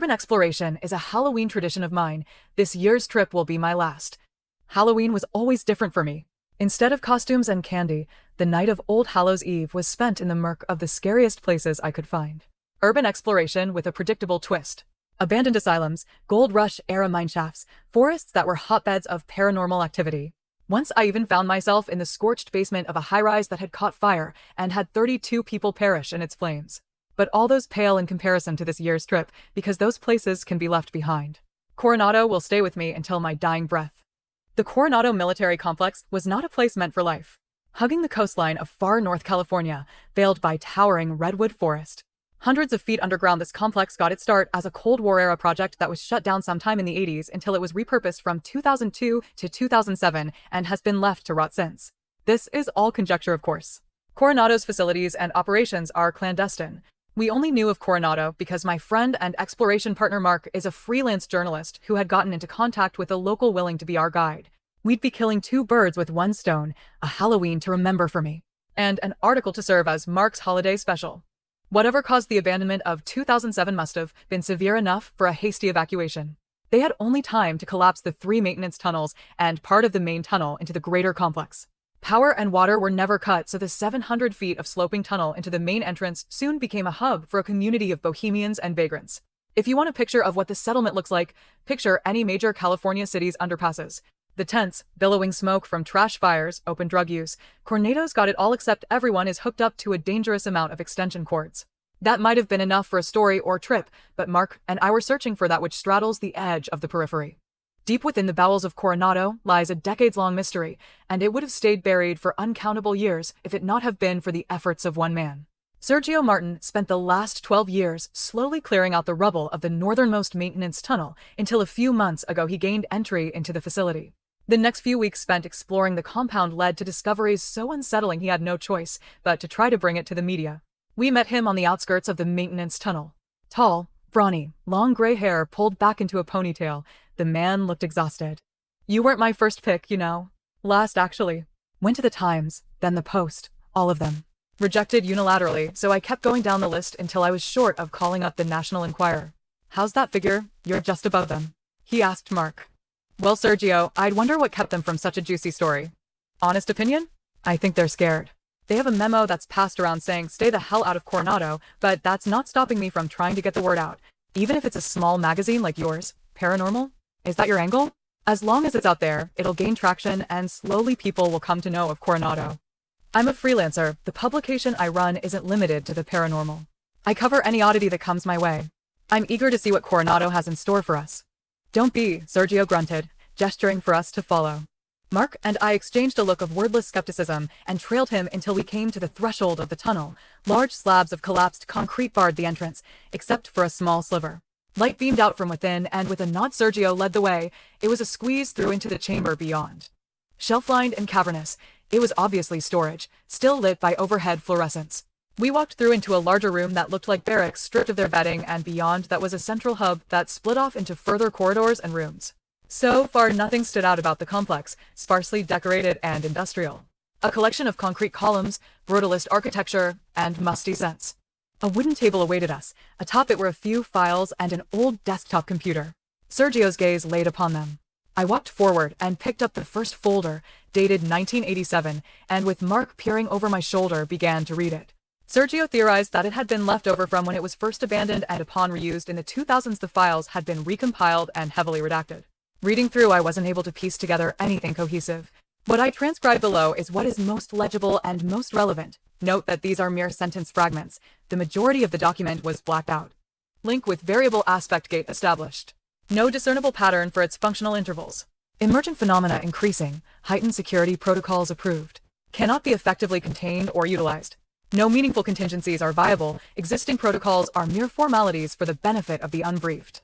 Urban exploration is a Halloween tradition of mine. This year's trip will be my last. Halloween was always different for me. Instead of costumes and candy, the night of Old Hallows Eve was spent in the murk of the scariest places I could find. Urban exploration with a predictable twist. Abandoned asylums, gold rush-era mineshafts, forests that were hotbeds of paranormal activity. Once I even found myself in the scorched basement of a high-rise that had caught fire and had 32 people perish in its flames. But all those pale in comparison to this year's trip, because those places can be left behind. Coronado will stay with me until my dying breath. The Coronado Military Complex was not a place meant for life. Hugging the coastline of far North California, veiled by towering redwood forest. Hundreds of feet underground, this complex got its start as a Cold War-era project that was shut down sometime in the 80s until it was repurposed from 2002 to 2007 and has been left to rot since. This is all conjecture, of course. Coronado's facilities and operations are clandestine. We only knew of Coronado because my friend and exploration partner Mark is a freelance journalist who had gotten into contact with a local willing to be our guide. We'd be killing two birds with one stone, a Halloween to remember for me, and an article to serve as Mark's holiday special. Whatever caused the abandonment of 2007 must have been severe enough for a hasty evacuation. They had only time to collapse the 3 maintenance tunnels and part of the main tunnel into the greater complex. Power and water were never cut, so the 700 feet of sloping tunnel into the main entrance soon became a hub for a community of bohemians and vagrants. If you want a picture of what the settlement looks like, picture any major California city's underpasses. The tents, billowing smoke from trash fires, open drug use. Coronado's got it all except everyone is hooked up to a dangerous amount of extension cords. That might have been enough for a story or trip, but Mark and I were searching for that which straddles the edge of the periphery. Deep within the bowels of Coronado lies a decades-long mystery, and it would have stayed buried for uncountable years if it not have been for the efforts of one man. Sergio Martin spent the last 12 years slowly clearing out the rubble of the northernmost maintenance tunnel until a few months ago he gained entry into the facility. The next few weeks spent exploring the compound led to discoveries so unsettling he had no choice but to try to bring it to the media. We met him on the outskirts of the maintenance tunnel. Tall, brawny, long gray hair pulled back into a ponytail. The man looked exhausted. "You weren't my first pick, you know. Last, actually. Went to the Times, then the Post, all of them. Rejected unilaterally, so I kept going down the list until I was short of calling up the National Enquirer. How's that figure? You're just above them," he asked Mark. "Well, Sergio, I'd wonder what kept them from such a juicy story. Honest opinion? I think they're scared. They have a memo that's passed around saying stay the hell out of Coronado, but that's not stopping me from trying to get the word out. Even if it's a small magazine like yours, Paranormal? Is that your angle? As long as it's out there, it'll gain traction and slowly people will come to know of Coronado. I'm a freelancer. The publication I run isn't limited to the paranormal. I cover any oddity that comes my way. I'm eager to see what Coronado has in store for us." "Don't be," Sergio grunted, gesturing for us to follow. Mark and I exchanged a look of wordless skepticism and trailed him until we came to the threshold of the tunnel. Large slabs of collapsed concrete barred the entrance, except for a small sliver. Light beamed out from within, and with a nod Sergio led the way. It was a squeeze through into the chamber beyond. Shelf-lined and cavernous, it was obviously storage, still lit by overhead fluorescents. We walked through into a larger room that looked like barracks stripped of their bedding, and beyond that was a central hub that split off into further corridors and rooms. So far nothing stood out about the complex, sparsely decorated and industrial. A collection of concrete columns, brutalist architecture, and musty scents. A wooden table awaited us. Atop it were a few files and an old desktop computer. Sergio's gaze laid upon them. I walked forward and picked up the first folder, dated 1987, and with Mark peering over my shoulder began to read it. Sergio theorized that it had been left over from when it was first abandoned, and upon reused in the 2000s the files had been recompiled and heavily redacted. Reading through, I wasn't able to piece together anything cohesive. What I transcribe below is what is most legible and most relevant. Note that these are mere sentence fragments. The majority of the document was blacked out. Link with variable aspect gate established. No discernible pattern for its functional intervals. Emergent phenomena increasing. Heightened security protocols approved. Cannot be effectively contained or utilized. No meaningful contingencies are viable. Existing protocols are mere formalities for the benefit of the unbriefed.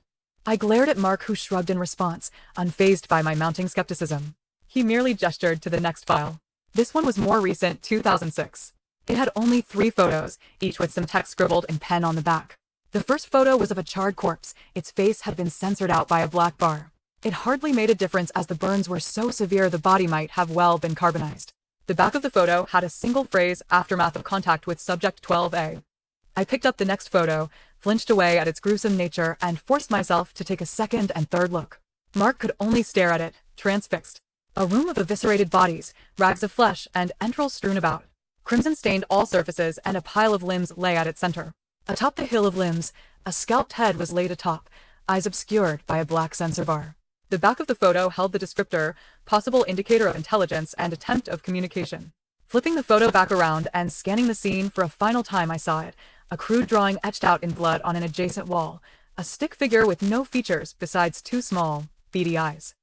I glared at Mark, who shrugged in response, unfazed by my mounting skepticism. He merely gestured to the next file. This one was more recent, 2006. It had only 3 photos, each with some text scribbled in pen on the back. The first photo was of a charred corpse. Its face had been censored out by a black bar. It hardly made a difference as the burns were so severe the body might have well been carbonized. The back of the photo had a single phrase, aftermath of contact with subject 12A. I picked up the next photo, flinched away at its gruesome nature, and forced myself to take a second and third look. Mark could only stare at it, transfixed. A room of eviscerated bodies, rags of flesh, and entrails strewn about. Crimson stained all surfaces, and a pile of limbs lay at its center. Atop the hill of limbs, a scalped head was laid atop, eyes obscured by a black sensor bar. The back of the photo held the descriptor, possible indicator of intelligence and attempt of communication. Flipping the photo back around and scanning the scene for a final time, I saw it, a crude drawing etched out in blood on an adjacent wall, a stick figure with no features besides two small, beady eyes.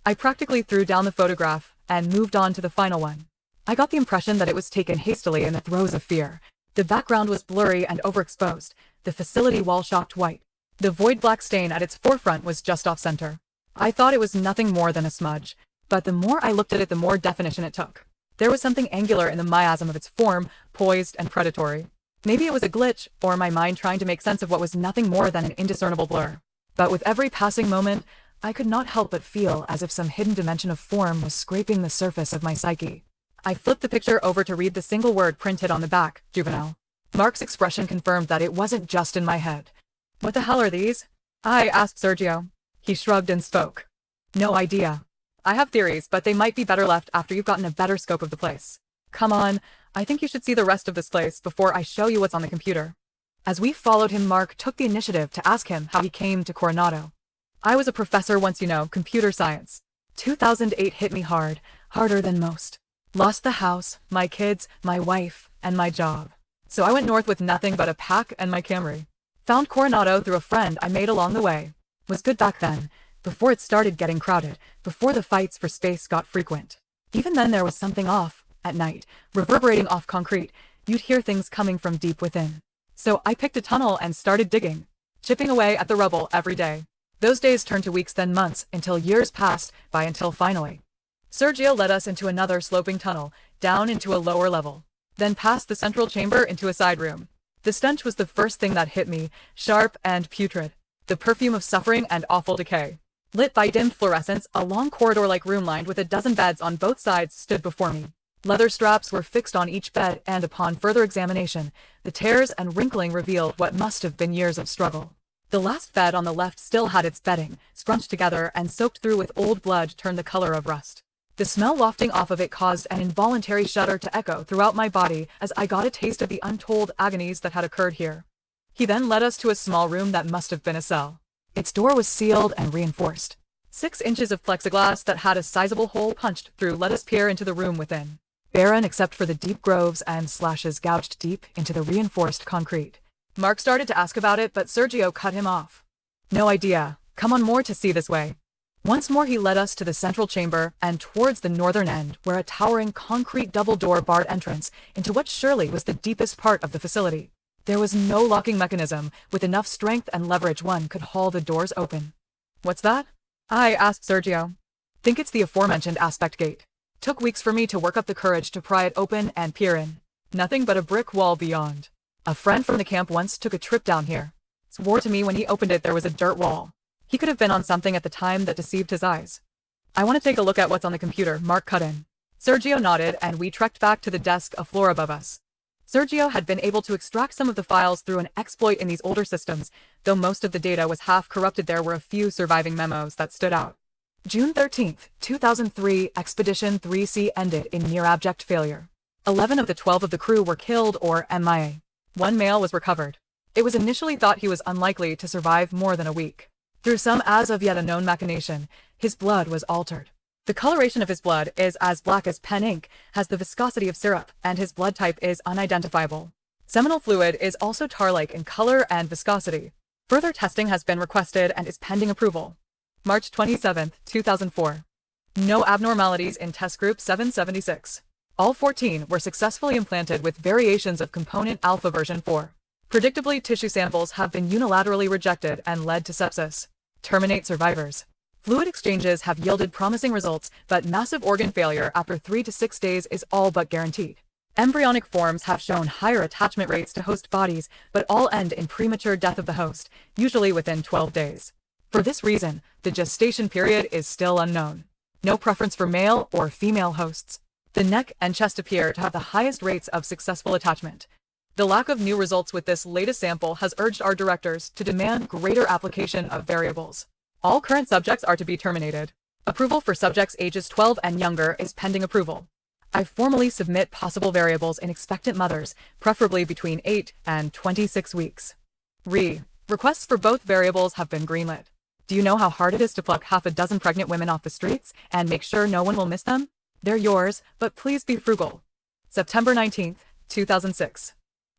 I practically threw down the photograph and moved on to the final one. I got the impression that it was taken hastily in the throes of fear. The background was blurry and overexposed, the facility wall shocked white. The void black stain at its forefront was just off-center. I thought it was nothing more than a smudge, but the more I looked at it, the more definition it took. There was something angular in the miasm of its form, poised and predatory. Maybe it was a glitch, or my mind trying to make sense of what was nothing more than an indiscernible blur. But with every passing moment, I could not help but feel as if some hidden dimension of form was scraping the surface of my psyche. I flipped the picture over to read the single word printed on the back, juvenile. Mark's expression confirmed that it wasn't just in my head. "What the hell are these?" I asked Sergio. He shrugged and spoke. "No idea. I have theories, but they might be better left after you've gotten a better scope of the place. Come on, I think you should see the rest of this place before I show you what's on the computer." As we followed him, Mark took the initiative to ask him how he came to Coronado. I was a professor once, computer science. 2008 hit me hard, harder than most. Lost the house, my kids, my wife, and my job. So I went north with nothing but a pack and my Camry. Found Coronado through a friend I made along the way. Was good back then, before it started getting crowded, before the fights for space got frequent. Even then there was something off, at night, reverberating off concrete. You'd hear things coming from deep within. So I picked a tunnel and started digging, chipping away at the rubble every day. Those days turned to weeks, then months, until years passed by, until finally Sergio led us into another sloping tunnel, down into a lower level, then past the central chamber into a side room. The stench was the first thing that hit me, sharp and putrid. The perfume of suffering and awful decay. Lit by dim fluorescence, a long corridor-like room lined with a dozen beds on both sides stood before me. Leather straps were fixed on each bed, and upon further examination, the tears and wrinkling revealed what must have been years of struggle. The last bed on the left still had its bedding, scrunched together and soaked through with old blood turned the color of rust. The smell wafting off of it caused an involuntary shudder to echo throughout my body as I got a taste of the untold agonies that had occurred here. He then led us to a small room that must have been a cell. Its door was sealed and reinforced. 6 inches of plexiglass that had a sizable hole punched through let us peer into the room within. Barren except for the deep grooves and slashes gouged deep into the reinforced concrete. Mark started to ask about it, but Sergio cut him off. "No idea. Come on more to see this way." Once more he led us to the central chamber and towards the northern end, where a towering concrete double-door barred entrance into what surely was the deepest part of the facility. There was no locking mechanism. With enough strength and leverage, one could haul the doors open. "What's that?" I asked Sergio. "Think it's the aforementioned aspect gate. Took weeks for me to work up the courage to pry it open and peer in. Nothing but a brick wall beyond. A friend from the camp once took a trip down here. Swore to me when he opened it there was a dirt wall. He could have been on something at the time that deceived his eyes." "I want to take a look at what's on the computer," Mark cut in. Sergio nodded, and we trekked back to the desk a floor above us. Sergio had been able to extract some of the files through an exploit in these older systems, though most of the data was half corrupted. There were a few surviving memos that stood out. June 13th, 2003, Expedition 3C ended in near abject failure. 11 of the 12 of the crew were killed or MIA. 1 male was recovered. It was initially thought he was unlikely to survive more than a week. Through some as of yet unknown machination, his blood was altered. The coloration of his blood is as black as pen ink, has the viscosity of syrup, and his blood type is unidentifiable. Seminal fluid is also tar-like in color and viscosity. Further testing has been requested and is pending approval. March 27, 2004. No abnormalities in test group 776. All 14 were successfully implanted with variations of component alpha version 4. Predictably, tissue samples have been unilaterally rejected and led to sepsis. Terminate survivors. Fluid exchanges have yielded promising results, but massive organ failure after 3 to 6 days is all but guaranteed. Embryonic forms have shown higher attachment rates to host bodies, but all end in premature death of the host, usually within 12 days. For this reason, the gestation period is still unknown. No preference for male or female hosts. The neck and chest appear to have the highest rates of successful attachment. The lack of new results with this latest sample has urged our directors to demand greater application of variables. All current subjects are to be terminated. Approval for subjects ages 12 and younger is pending approval. I formally submit possible variables in expectant mothers, preferably between 8 and 26 weeks. Requests for both variables have been greenlit. Do you know how hard it is to pluck half a dozen pregnant women off the streets and make sure no one will miss them? They're yours, but please be frugal. September 19th, 2006.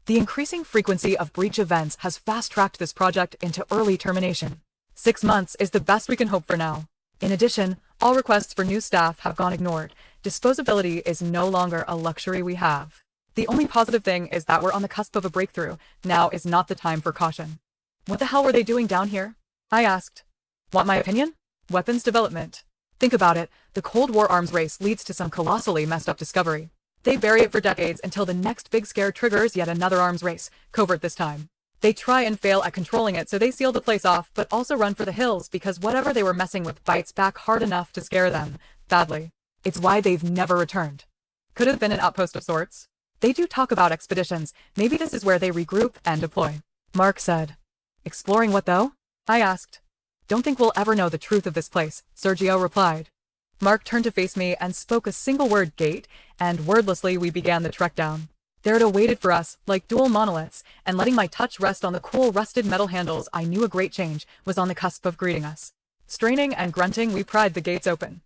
The increasing frequency of breach events has fast-tracked this project into early termination. 6 months is the best we can hope for now. In addition, all requests for new staff have gone ignored. Disposability is no longer a luxury we have. The only positive thing is that we're on the cusp of a breakthrough. Now is not the time for caution. What the hell were they doing down here? I asked. Want my opinion? Weapons development. Think about it, the Cold War arms race leads to some colossally messed up discovery. They bury it for decades until the next big scare triggers yet another arms race, covert this time. They try and fail at controlling it, so they seal the place off, but also run for the hills because whatever they were messing with bites back hard enough to scare them, badly. It's why they've never returned. Could have been an outpost of sorts. They do talk about expeditions. Maybe this is where they regroup and deploy. Mark said. Exploring what though? I asked. Don't think we'll ever know the truth of this place, Sergio replied. Mark turned to face me and spoke a single word, gate, and wordlessly we began the trek down. There it awaited for us, like dual monoliths, and letting my touch rest on the cool rusted metal handles, I knew a great change was on the cusp of greeting us. Straining and grunting, we pried the gates open.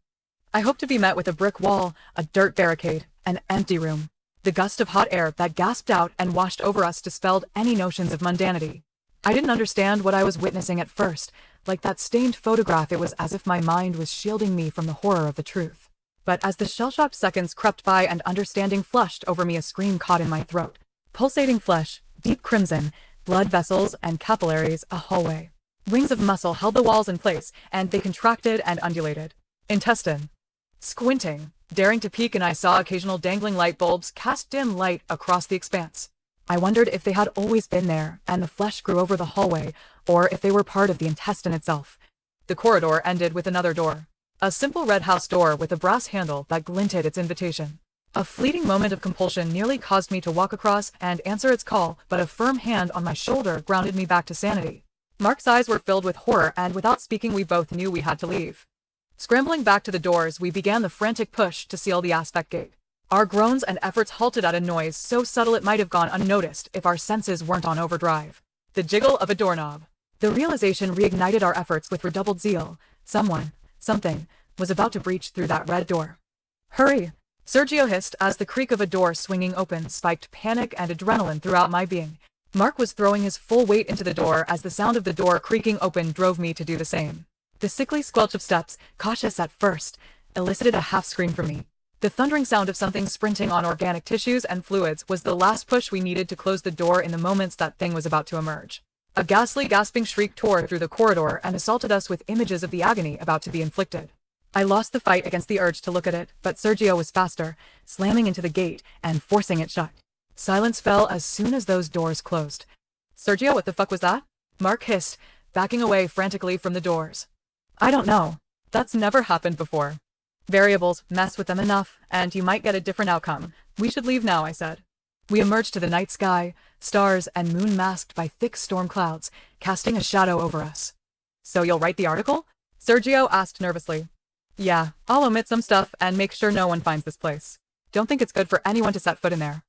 I hoped to be met with a brick wall, a dirt barricade, an empty room. The gust of hot air that gasped out and washed over us dispelled any notions of mundanity. I didn't understand what I was witnessing at first. Like that stained photograph, it was as if my mind was shielding me from the horror of the truth. But as the shell-shocked seconds crept by and understanding flushed over me, a scream caught in my throat. Pulsating flesh, deep crimson, blood vessels and capillaries, a hallway. Rings of muscle held the walls in place, and they contracted and undulated. Intestine. Squinting, daring to peek, and I saw occasional dangling light bulbs cast dim light across the expanse. I wondered if they had always been there, and the flesh grew over the hallway, or if they were part of the intestine itself. The corridor ended with another door. A simple red house door with a brass handle that glinted its invitation. A fleeting moment of compulsion nearly caused me to walk across and answer its call, but a firm hand on my shoulder grounded me back to sanity. Mark's eyes were filled with horror, and without speaking we both knew we had to leave. Scrambling back to the doors, we began the frantic push to seal the aspect gate. Our groans and efforts halted at a noise so subtle it might have gone unnoticed if our senses weren't on overdrive. The jiggle of a doorknob. The realization reignited our efforts with redoubled zeal. Someone, something, was about to breach through that red door. Hurry! Sergio hissed as the creak of a door swinging open spiked panic and adrenaline throughout my being. Mark was throwing his full weight into the door as the sound of the door creaking open drove me to do the same. The sickly squelch of steps, cautious at first, elicited a half scream from me. The thundering sound of something sprinting on organic tissues and fluids was the last push we needed to close the door in the moments that thing was about to emerge. A ghastly, gasping shriek tore through the corridor and assaulted us with images of the agony about to be inflicted. I lost the fight against the urge to look at it, but Sergio was faster, slamming into the gate and forcing it shut. Silence fell as soon as those doors closed. Sergio, what the fuck was that? Mark hissed, backing away frantically from the doors. I don't know. That's never happened before. Variables, mess with them enough, and you might get a different outcome. We should leave now, I said. We emerged to the night sky, stars and moon masked by thick storm clouds, casting a shadow over us. So you'll write the article? Sergio asked nervously. Yeah, I'll omit some stuff and make sure no one finds this place. Don't think it's good for anyone to set foot in there.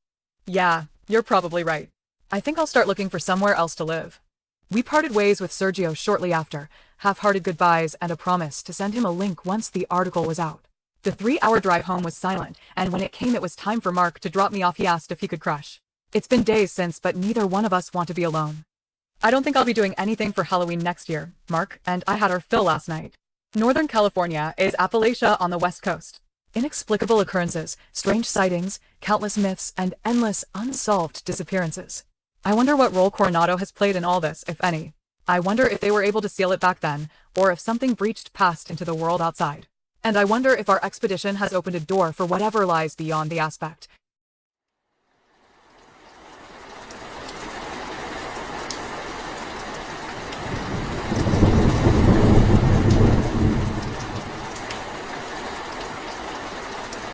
Yeah, you're probably right. I think I'll start looking for somewhere else to live. We parted ways with Sergio shortly after, half-hearted goodbyes and a promise to send him a link once the article was out. The 3-hour drive home was silent, and when it came it was time for Mark to drop me off. He asked if he could crush. It's been days since, but neither one of us want to be alone. I don't think I'll be doing anything for Halloween next year. Mark and I had our fill last night. Northern California is Appalachia on the West Coast. Inexplicable occurrences, strange sightings, countless myths, and endless unsolved disappearances. I wonder what role Coronado has played in all this, if any. I wonder if they were able to seal it back then, or if something breached past into the world outside. And I wonder if our expedition has opened a door for whatever lies beyond the aspect.